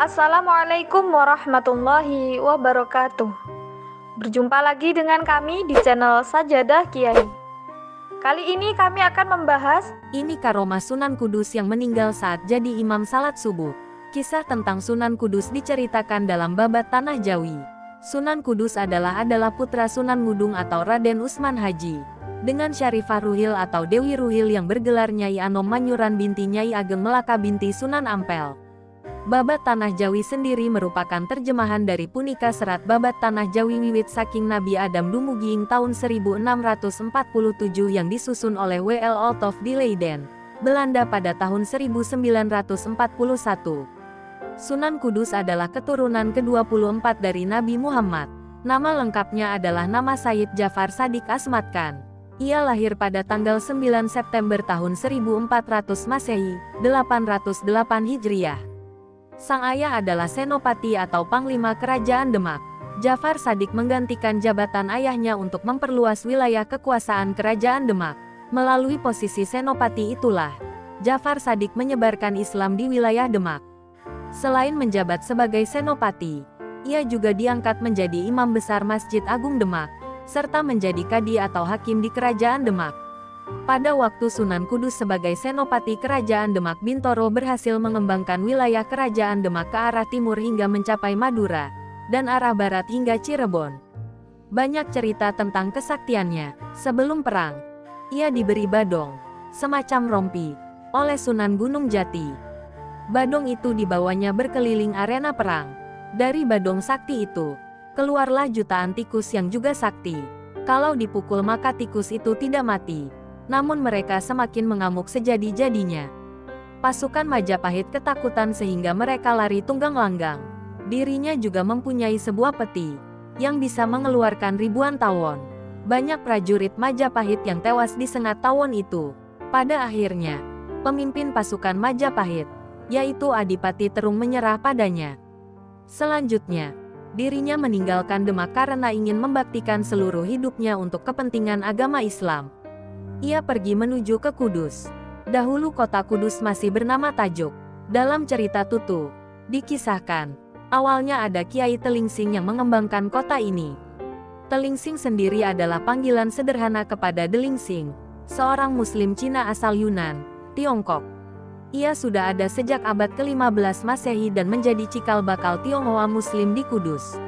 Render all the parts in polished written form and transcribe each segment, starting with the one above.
Assalamualaikum warahmatullahi wabarakatuh. Berjumpa lagi dengan kami di channel Sajadah Kiai. Kali ini kami akan membahas Ini karomah Sunan Kudus yang meninggal saat jadi imam salat subuh. Kisah tentang Sunan Kudus diceritakan dalam Babat Tanah Jawi. Sunan Kudus adalah putra Sunan Ngudung atau Raden Usman Haji, dengan Syarifah Ruhil atau Dewi Ruhil yang bergelar Nyai Anom Manyuran binti Nyai Ageng Melaka binti Sunan Ampel. Babat Tanah Jawi sendiri merupakan terjemahan dari punika serat Babat Tanah Jawi wiwit saking Nabi Adam dumugi ing tahun 1647 yang disusun oleh W.L. Althoff di Leiden, Belanda pada tahun 1941. Sunan Kudus adalah keturunan ke-24 dari Nabi Muhammad. Nama lengkapnya adalah nama Sayyid Jafar Shadiq Asmad Khan. Ia lahir pada tanggal 9 September tahun 1400 Masehi, 808 Hijriah. Sang ayah adalah Senopati atau Panglima Kerajaan Demak. Jafar Shadiq menggantikan jabatan ayahnya untuk memperluas wilayah kekuasaan Kerajaan Demak. Melalui posisi Senopati itulah, Jafar Shadiq menyebarkan Islam di wilayah Demak. Selain menjabat sebagai Senopati, ia juga diangkat menjadi Imam Besar Masjid Agung Demak, serta menjadi Kadi atau Hakim di Kerajaan Demak. Pada waktu Sunan Kudus sebagai Senopati Kerajaan Demak, Bintoro berhasil mengembangkan wilayah Kerajaan Demak ke arah timur hingga mencapai Madura, dan arah barat hingga Cirebon. Banyak cerita tentang kesaktiannya. Sebelum perang, ia diberi badong, semacam rompi, oleh Sunan Gunung Jati. Badong itu dibawanya berkeliling arena perang. Dari badong sakti itu, keluarlah jutaan tikus yang juga sakti. Kalau dipukul maka tikus itu tidak mati, namun mereka semakin mengamuk sejadi-jadinya. Pasukan Majapahit ketakutan sehingga mereka lari tunggang langgang. Dirinya juga mempunyai sebuah peti, yang bisa mengeluarkan ribuan tawon. Banyak prajurit Majapahit yang tewas disengat tawon itu. Pada akhirnya, pemimpin pasukan Majapahit, yaitu Adipati Terung menyerah padanya. Selanjutnya, dirinya meninggalkan Demak karena ingin membaktikan seluruh hidupnya untuk kepentingan agama Islam. Ia pergi menuju ke Kudus. Dahulu kota Kudus masih bernama Tajuk. Dalam cerita Tutu, dikisahkan, awalnya ada Kiai Telingsing yang mengembangkan kota ini. Telingsing sendiri adalah panggilan sederhana kepada Delingsing, seorang Muslim Cina asal Yunan, Tiongkok. Ia sudah ada sejak abad ke-15 Masehi dan menjadi cikal bakal Tionghoa Muslim di Kudus.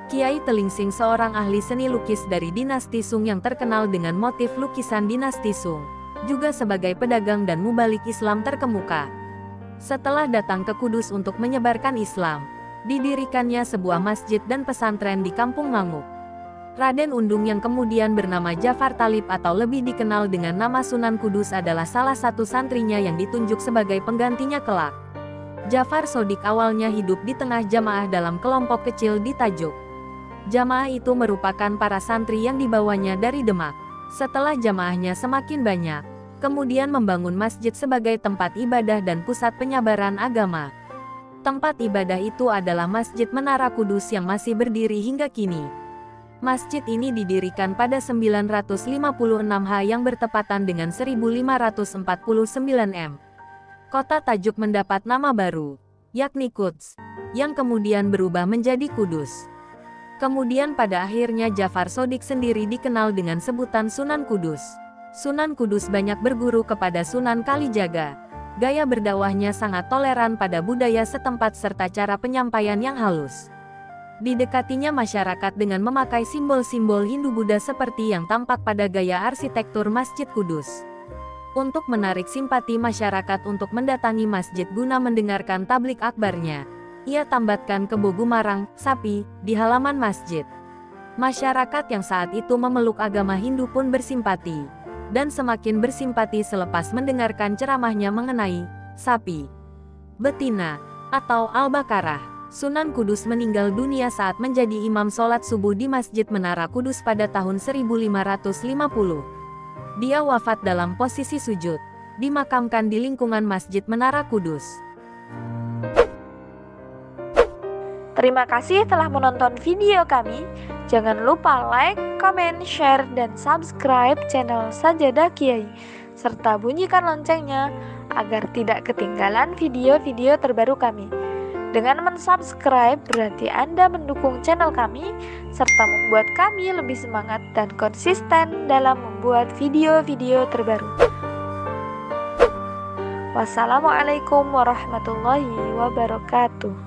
Kiai Telingsing seorang ahli seni lukis dari dinasti Sung yang terkenal dengan motif lukisan dinasti Sung, juga sebagai pedagang dan mubalik Islam terkemuka. Setelah datang ke Kudus untuk menyebarkan Islam, didirikannya sebuah masjid dan pesantren di Kampung Manguk. Raden Undung yang kemudian bernama Jafar Talib atau lebih dikenal dengan nama Sunan Kudus adalah salah satu santrinya yang ditunjuk sebagai penggantinya kelak. Jafar Shadiq awalnya hidup di tengah jamaah dalam kelompok kecil di Tajuk. Jamaah itu merupakan para santri yang dibawanya dari Demak. Setelah jamaahnya semakin banyak, kemudian membangun masjid sebagai tempat ibadah dan pusat penyebaran agama. Tempat ibadah itu adalah Masjid Menara Kudus yang masih berdiri hingga kini. Masjid ini didirikan pada 956 H yang bertepatan dengan 1549 M. Kota Tajuk mendapat nama baru, yakni Quds, yang kemudian berubah menjadi Kudus. Kemudian pada akhirnya Jafar Shadiq sendiri dikenal dengan sebutan Sunan Kudus. Sunan Kudus banyak berguru kepada Sunan Kalijaga. Gaya berdakwahnya sangat toleran pada budaya setempat serta cara penyampaian yang halus. Didekatinya masyarakat dengan memakai simbol-simbol Hindu-Buddha seperti yang tampak pada gaya arsitektur Masjid Kudus. Untuk menarik simpati masyarakat untuk mendatangi masjid guna mendengarkan tablik akbarnya, ia tambatkan kebo gumarang, sapi, di halaman masjid. Masyarakat yang saat itu memeluk agama Hindu pun bersimpati, dan semakin bersimpati selepas mendengarkan ceramahnya mengenai sapi betina atau Al-Baqarah. Sunan Kudus meninggal dunia saat menjadi imam sholat subuh di Masjid Menara Kudus pada tahun 1550. Dia wafat dalam posisi sujud, dimakamkan di lingkungan Masjid Menara Kudus. Terima kasih telah menonton video kami. Jangan lupa like, comment, share, dan subscribe channel Sajadah Kiai, serta bunyikan loncengnya agar tidak ketinggalan video-video terbaru kami. Dengan mensubscribe berarti Anda mendukung channel kami serta membuat kami lebih semangat dan konsisten dalam membuat video-video terbaru. Wassalamualaikum warahmatullahi wabarakatuh.